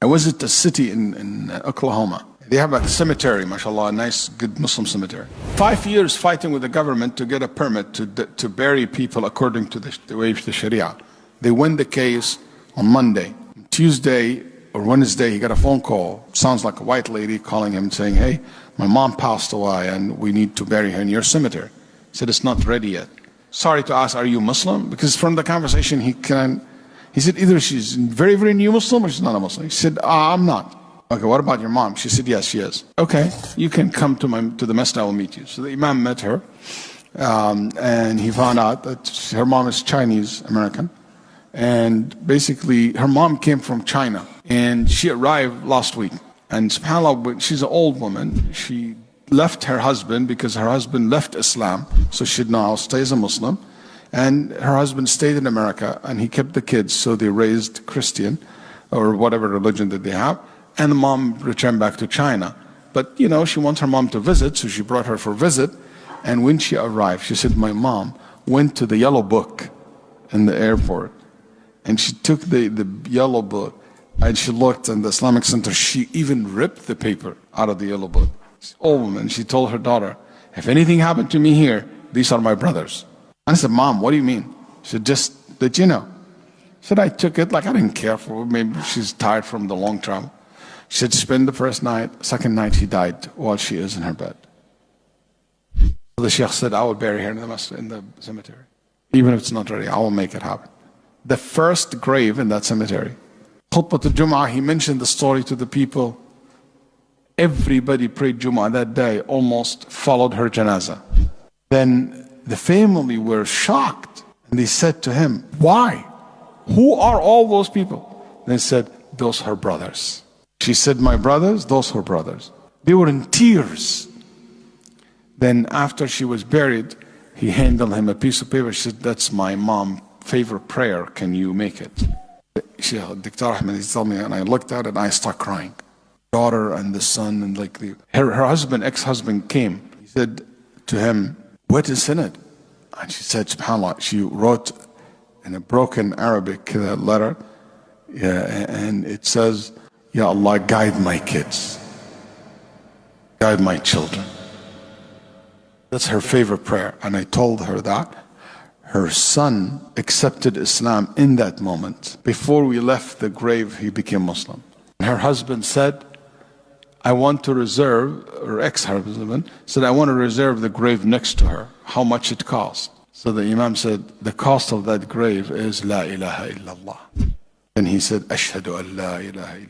I visited a city in Oklahoma. They have a cemetery, mashallah, a nice, good Muslim cemetery. 5 years fighting with the government to get a permit to bury people according to the way of the Sharia. They win the case on Monday. Tuesday or Wednesday, he got a phone call. Sounds like a white lady calling him saying, hey, my mom passed away and we need to bury her in your cemetery. He said, it's not ready yet. Sorry to ask, are you Muslim? Because from the conversation, he said, either she's very, very new Muslim or she's not a Muslim. He said, I'm not. Okay, what about your mom? She said, yes, she is. Okay, you can come to the masjid, I will meet you. So the Imam met her, and he found out that her mom is Chinese American. And basically, her mom came from China, and she arrived last week. And subhanAllah, she's an old woman. She left her husband because her husband left Islam, so she now stays a Muslim. And her husband stayed in America, and he kept the kids, so they raised Christian, or whatever religion that they have. And the mom returned back to China. But, you know, she wants her mom to visit, so she brought her for a visit. And when she arrived, she said, my mom went to the yellow book in the airport. And she took the yellow book, and she looked in the Islamic Center. She even ripped the paper out of the yellow book. She's an old woman. She told her daughter, if anything happened to me here, these are my brothers. And I said, Mom, what do you mean? She said, just that you know. She said, I took it like I didn't care for her. Maybe she's tired from the long travel. She said, spend the first night. Second night, she died while she is in her bed. So the Sheikh said, I will bury her in the cemetery. Even if it's not ready, I will make it happen. The first grave in that cemetery. Khutbah al-Jum'ah, he mentioned the story to the people. Everybody prayed Jum'ah that day, almost followed her janazah. Then the family were shocked, and they said to him, why? Who are all those people? They said, those are her brothers. She said, my brothers, those are her brothers. They were in tears. Then after she was buried, he handed him a piece of paper. She said, that's my mom's favorite prayer. Can you make it? Dr. Ahmed, he told me, and I looked at it and I started crying. Daughter and the son, and like her husband, ex-husband came. He said to him, what is in it? And she said, subhanAllah, she wrote in a broken Arabic letter, and it says, Ya Allah, guide my kids, guide my children. That's her favorite prayer. And I told her that. Her son accepted Islam in that moment. Before we left the grave, he became Muslim. Her husband said, I want to reserve, or ex-husband said, I want to reserve the grave next to her. How much it costs? So the Imam said, the cost of that grave is La ilaha illallah. And he said, Ashhadu an la ilaha illallah.